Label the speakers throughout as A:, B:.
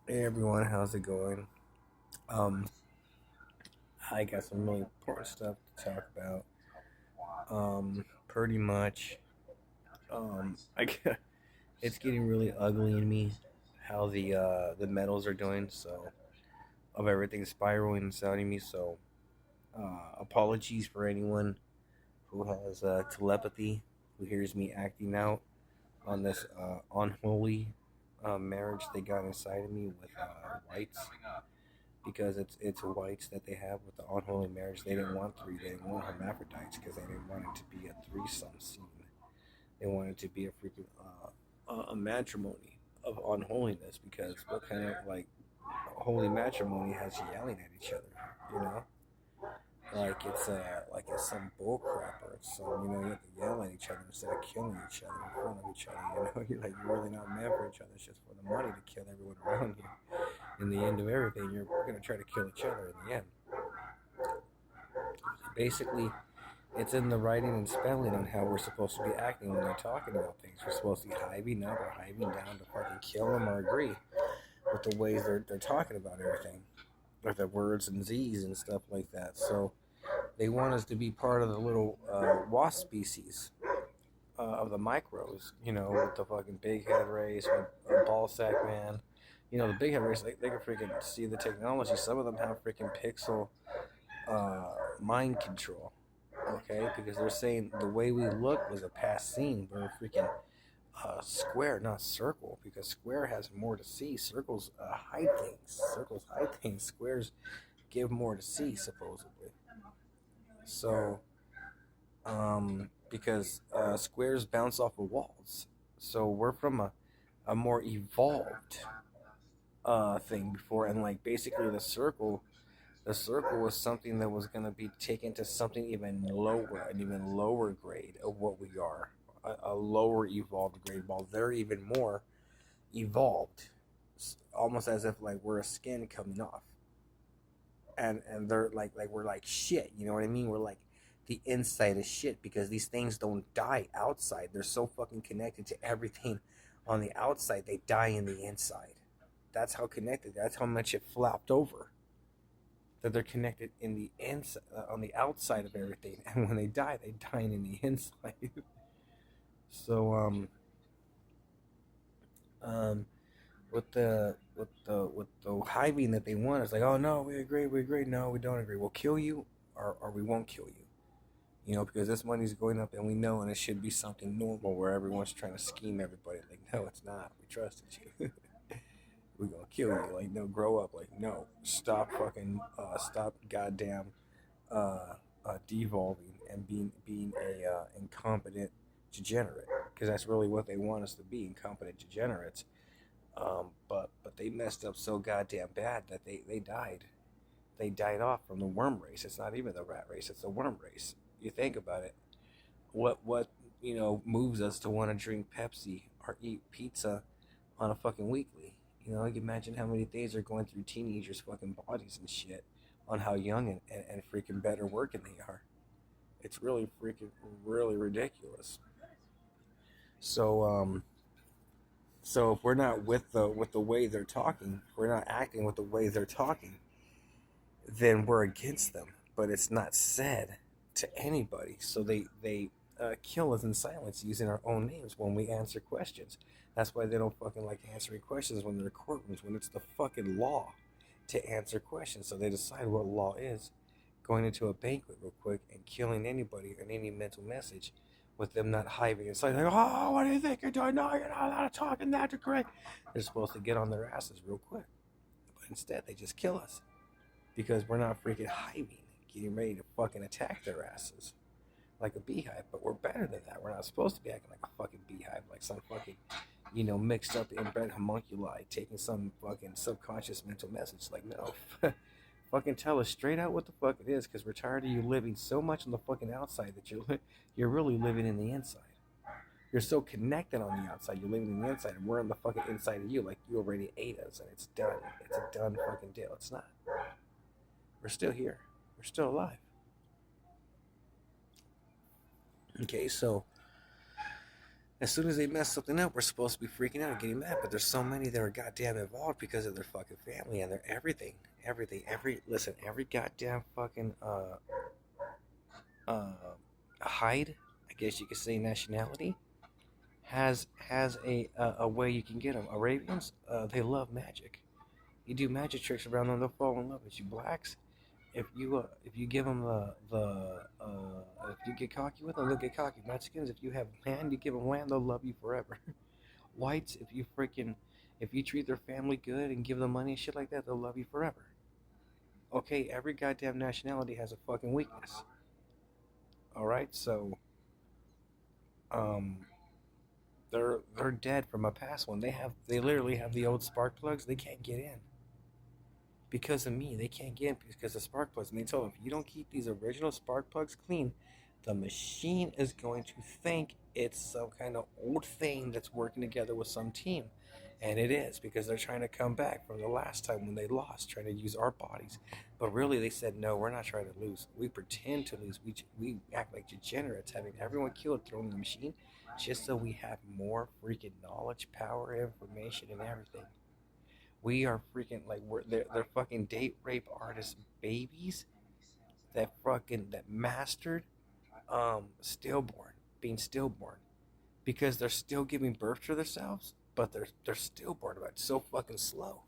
A: Hey everyone, how's it going? Um, I got some really important stuff to talk about. Pretty much, I get, it's getting really ugly in me how the metals are doing. So of everything spiraling inside of me. So apologies for anyone who has telepathy, who hears me acting out on this unholy marriage they got inside of me with whites. Because it's whites that they have with the unholy marriage. They didn't want three. They didn't want hermaphrodites because they didn't want it to be a threesome scene. They wanted it to be a freaking a matrimony of unholiness. Because what kind of like holy matrimony has you yelling at each other? You know, like it's some bull crap or some you have to yell at each other instead of killing each other in front of each other. You're really not meant for each other. It's just for the money to kill everyone around you. In the end of everything, you're gonna try to kill each other in the end. Basically, it's in the writing and spelling on how we're supposed to be acting when they're talking about things. We're supposed to be hiving up or hiving down to fucking kill them or agree with the ways they're talking about everything, with the words and Z's and stuff like that. So they want us to be part of the little wasp species of the micros, with the fucking big head race, with ball sack man. The big head race, they can freaking see the technology. Some of them have freaking pixel mind control. Okay, because they're saying the way we look was a past scene. We're freaking square, not circle, because square has more to see. Circles hide things. Circles hide things. Squares give more to see, supposedly. So, because squares bounce off of walls. So we're from a more evolved thing before, and like basically the circle was something that was going to be taken to something even lower, an even lower grade of what we are, a lower evolved grade, while they're even more evolved, almost as if like we're a skin coming off, and they're like we're like shit. You know what I mean? We're like the inside is shit because these things don't die outside. They're so fucking connected to everything on the outside, they die in the inside. That's how connected. That's how much it flopped over, that they're connected in the inside, on the outside of everything, and when they die in the inside. So um, with the hiving that they want, it's like, oh no, we agree, no, we don't agree. We'll kill you, or we won't kill you. Because this money's going up, and we know, and it should be something normal where everyone's trying to scheme everybody. Like, no, it's not. We trusted you. We're gonna kill you. Like, no, grow up. Like, no, stop goddamn uh, devolving and being a incompetent degenerate, because that's really what they want us to be, incompetent degenerates. But they messed up so goddamn bad that they died. They died off from the worm race. It's not even the rat race. It's the worm race. You think about it. What moves us to want to drink Pepsi or eat pizza on a fucking weekly? You imagine how many things are going through teenagers' fucking bodies and shit on how young and freaking better working they are. It's really freaking really ridiculous. So so if we're not with the way they're talking, if we're not acting with the way they're talking, then we're against them. But it's not said to anybody. So they kill us in silence using our own names when we answer questions. That's why they don't fucking like answering questions when they're in courtrooms, when it's the fucking law to answer questions. So they decide what law is, going into a banquet real quick and killing anybody and any mental message with them not hiving. It's like, oh, what do you think you're doing? No, you're not allowed to talk in that degree. They're supposed to get on their asses real quick. But instead, they just kill us because we're not freaking hiving, getting ready to fucking attack their asses like a beehive. But we're better than that. We're not supposed to be acting like a fucking beehive, like some fucking, mixed up inbred homunculi taking some fucking subconscious mental message. Like, no. Fucking tell us straight out what the fuck it is, because we're tired of you living so much on the fucking outside that you're really living in the inside. You're so connected on the outside, you're living in the inside, and we're on the fucking inside of you, like you already ate us, and it's done. It's a done fucking deal. It's not. We're still here. We're still alive. Okay, so As soon as they mess something up, we're supposed to be freaking out and getting mad. But there's so many that are goddamn involved because of their fucking family and their everything, every goddamn fucking uh hide, I guess you could say, nationality has a way you can get them. Arabians, they love magic. You do magic tricks around them, they'll fall in love with you. Blacks, if you give them if you get cocky with them, they'll get cocky. Mexicans, if you have land, you give them land, they'll love you forever. Whites, if you treat their family good and give them money and shit like that, they'll love you forever. Okay, every goddamn nationality has a fucking weakness. All right, so um, they're dead from a past one. They literally have the old spark plugs. They can't get in because of me. They can't get in because of spark plugs. And they told them, if you don't keep these original spark plugs clean, the machine is going to think it's some kind of old thing that's working together with some team. And it is, because they're trying to come back from the last time when they lost, trying to use our bodies. But really, they said, no, we're not trying to lose. We pretend to lose. We act like degenerates, having everyone killed, thrown in the machine, just so we have more freaking knowledge, power, information, and everything. We are freaking like they're fucking date rape artist babies that mastered stillborn, being stillborn, because they're still giving birth to themselves, but they're stillborn, but so fucking slow.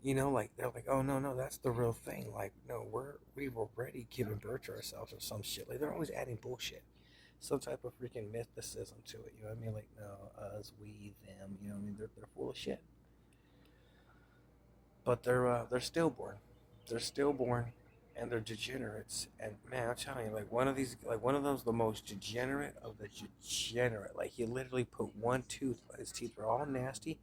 A: Like they're like, oh no, that's the real thing. Like, no, we've already given birth to ourselves or some shit. Like they're always adding bullshit, some type of freaking mysticism to it. You know what I mean? Like, no, us, we, them. You know what I mean? They're full of shit. But they're stillborn. They're stillborn, and they're degenerates. And man, I'm telling you, like one of those, the most degenerate of the degenerate. Like he literally put one tooth. His teeth were all nasty,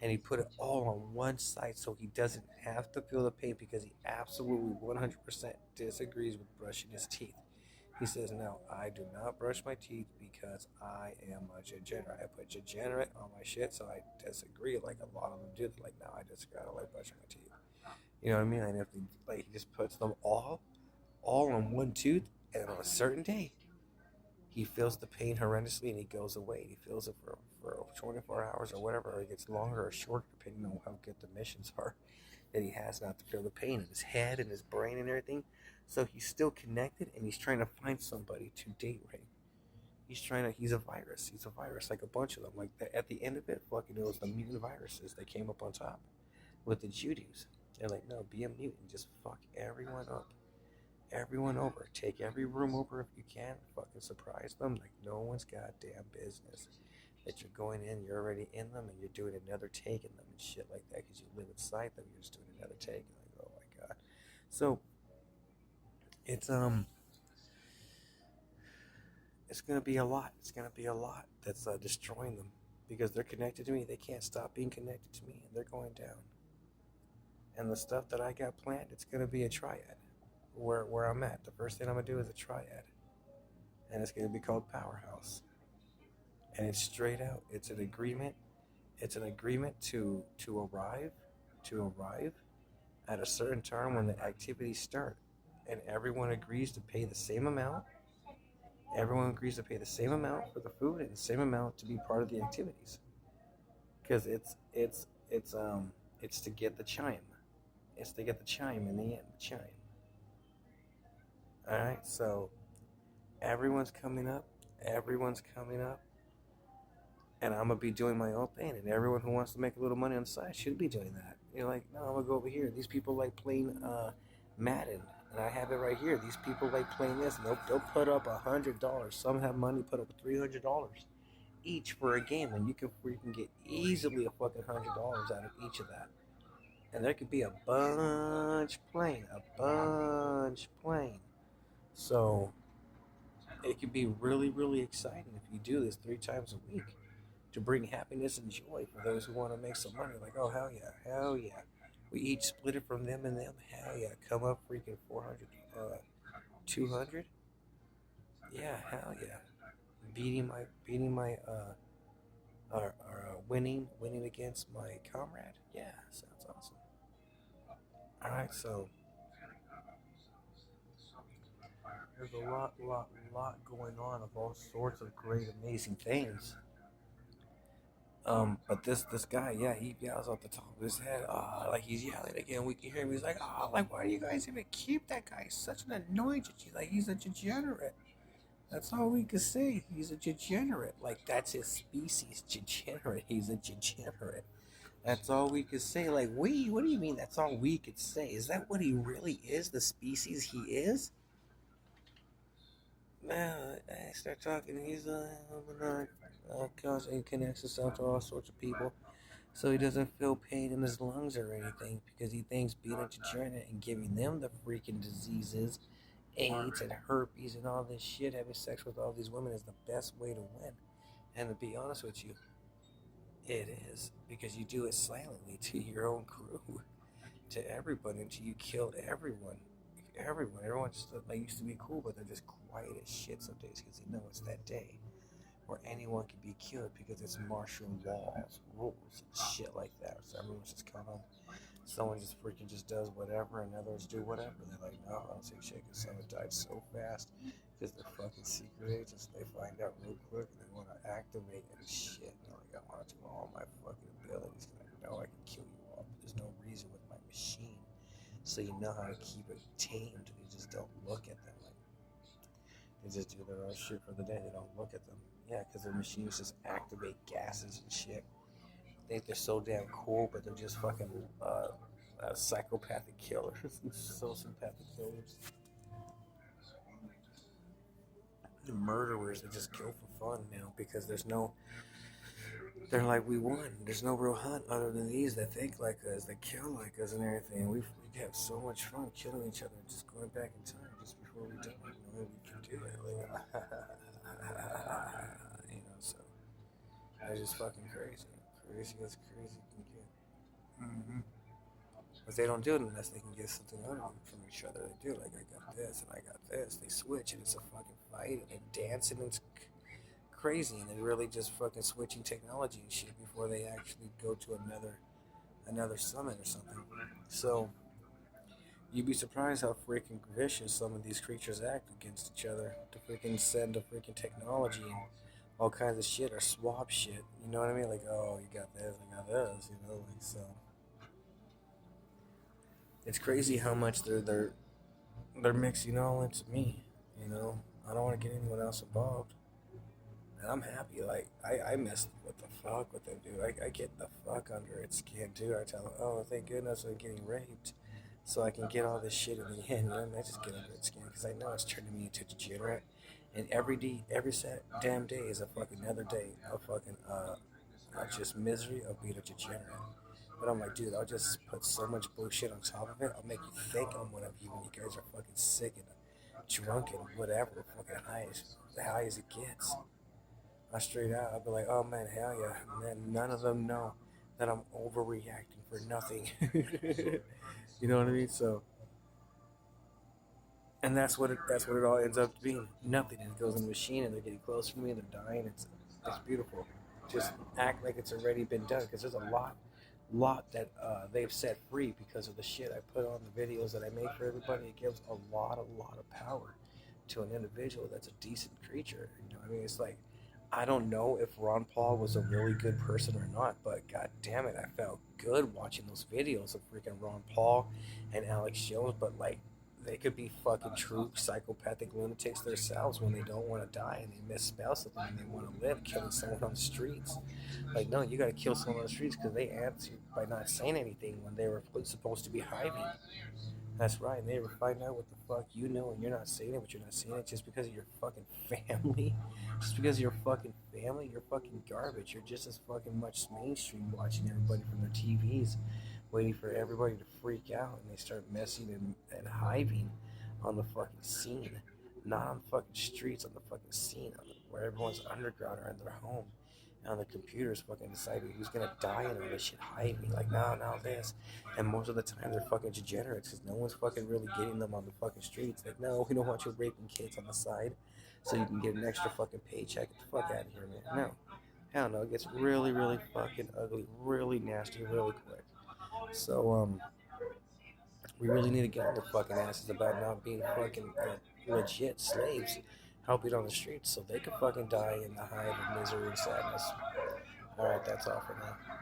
A: and he put it all on one side so he doesn't have to feel the pain because he absolutely 100% disagrees with brushing his teeth. He says, no, I do not brush my teeth because I am a degenerate. I put degenerate on my shit, so I disagree. Like a lot of them do. They're like, no, I disagree. I don't like brushing my teeth. You know what I mean? And if he just puts them all on one tooth, and on a certain day, he feels the pain horrendously, and he goes away. He feels it for 24 hours or whatever, or it gets longer or shorter depending on how good the missions are that he has not to feel the pain in his head and his brain and everything. So he's still connected, and he's trying to find somebody to date rape. He's a virus. He's a virus, like a bunch of them. Like at the end of it, fucking, it was the mutant viruses that came up on top with the Judies. They're like, no, be a mutant, just fuck everyone up, everyone over, take every room over if you can, fucking surprise them like no one's goddamn business. That you're going in, you're already in them, and you're doing another take in them and shit like that because you live inside them. You're just doing another take. Like, oh my god. So it's it's gonna be a lot. It's gonna be a lot that's destroying them because they're connected to me. They can't stop being connected to me, and they're going down. And the stuff that I got planned, it's gonna be a triad. Where I'm at, the first thing I'm gonna do is a triad, and it's gonna be called Powerhouse. And it's straight out. It's an agreement. It's an agreement to arrive at a certain time when the activities start, and everyone agrees to pay the same amount. Everyone agrees to pay the same amount for the food and the same amount to be part of the activities, because it's to get the chime. It's to get the chime in the end. The chime. All right. So everyone's coming up. Everyone's coming up. And I'm gonna be doing my own thing, and everyone who wants to make a little money on the side should be doing that. You're like, no, I'm gonna go over here. These people like playing Madden, and I have it right here. These people like playing this, and they'll put up $100. Some have money put up $300 each for a game, and you can get easily a fucking $100 out of each of that. And there could be a bunch playing. So it could be really, really exciting if you do this 3 times a week to bring happiness and joy for those who want to make some money. Like, oh, hell yeah, hell yeah. We each split it from them and them. Hell yeah. Come up freaking 400, 200. Yeah, hell yeah. Winning against my comrade. Yeah, sounds awesome. All right, so there's a lot going on of all sorts of great, amazing things. But this guy, yeah, he yells off the top of his head, like he's yelling again. We can hear him. He's like, like why do you guys even keep that guy? He's such an annoyance. Like he's a degenerate. That's all we can say. He's a degenerate. Like that's his species, degenerate. He's a degenerate. That's all we could say. Like we, what do you mean? That's all we could say. Is that what he really is? The species he is? Now I start talking. He's he connects himself to all sorts of people, so he doesn't feel pain in his lungs or anything because he thinks being a degenerate and giving them the freaking diseases, AIDS and herpes and all this shit, having sex with all these women is the best way to win. And to be honest with you, it is because you do it silently to your own crew, to everybody until you killed everyone. Everyone just like used to be cool, but they're just quiet as shit some days because they know it's that day where anyone can be killed because it's martial laws, rules, and shit like that. So everyone's just kind of, someone just freaking just does whatever, and others do whatever. They're like, no, I don't say shit because someone died so fast because they're fucking secret agents. They find out real quick and they want to activate and shit. And they're like, I want to do all my fucking abilities because I know I can kill you all, but there's no reason with my machine. So you know how to keep it tamed. You just don't look at them. Like they just do their own shit for the day. They don't look at them. Yeah, because their machines just activate gases and shit. They think they're so damn cool, but they're just fucking psychopathic killers, sociopathic killers, the murderers that just kill for fun now because there's no. They're like we won. There's no real hunt other than these that think like us, that kill like us and everything. We have so much fun killing each other, just going back in time just before we die. You know, we can do it. Like, so they're just fucking crazy, crazy as crazy can get. Mm-hmm. But they don't do it unless they can get something out of them from each other. They do like I got this and I got this. They switch and it's a fucking fight and they dance and it's crazy and they're really just fucking switching technology and shit before they actually go to another summit or something. So you'd be surprised how freaking vicious some of these creatures act against each other to freaking send a freaking technology and all kinds of shit or swap shit. You know what I mean? Like, oh, you got this, I got this. You know, like so. It's crazy how much they're mixing all into me. You know, I don't want to get anyone else involved, and I'm happy. Like I miss what the fuck what they do. I get the fuck under its skin too. I tell them, oh, thank goodness I'm getting raped, so I can get all this shit in the end. You know, and I just get under its skin because I know it's turning me into a degenerate. And every day, damn day is a fucking another day of fucking just misery of being a degenerate. But I'm like, dude, I'll just put so much bullshit on top of it. I'll make you think I'm one of you when you guys are fucking sick and drunk and whatever, fucking high as it gets. I straight out, I'll be like, oh man, hell yeah. Man, none of them know that I'm overreacting for nothing. You know what I mean? So, and that's what it all ends up being. Nothing. And it goes in the machine and they're getting closer to me and they're dying. It's beautiful. Just act like it's already been done because there's a lot that they've set free because of the shit I put on the videos that I make for everybody. It gives a lot of power to an individual that's a decent creature. You know, I mean, it's like I don't know if Ron Paul was a really good person or not, but god damn it, I felt good watching those videos of freaking Ron Paul and Alex Jones. But like, they could be fucking true psychopathic lunatics themselves when they don't want to die and they misspell something and they want to live, killing someone on the streets. Like, no, you got to kill someone on the streets because they answered by not saying anything when they were supposed to be hiding. That's right. And they ever find out what the fuck you know and you're not saying it, but you're not saying it just because of your fucking family. Just because of your fucking family, you're fucking garbage. You're just as fucking much mainstream watching everybody from their TVs, waiting for everybody to freak out and they start messing and hiving on the fucking scene. Not on the fucking streets, on the fucking scene, where everyone's underground or in their home. And on the computers fucking deciding who's gonna die and all this shit hiding. Like, no, this. And most of the time they're fucking degenerates because no one's fucking really getting them on the fucking streets. Like, no, we don't want you raping kids on the side so you can get an extra fucking paycheck. Get the fuck out of here, man. No. Hell no, it gets really fucking ugly, really nasty, really quick. So, we really need to get on their fucking asses about not being fucking legit slaves helping on the streets so they can fucking die in the hive of misery and sadness. All right, that's all for now.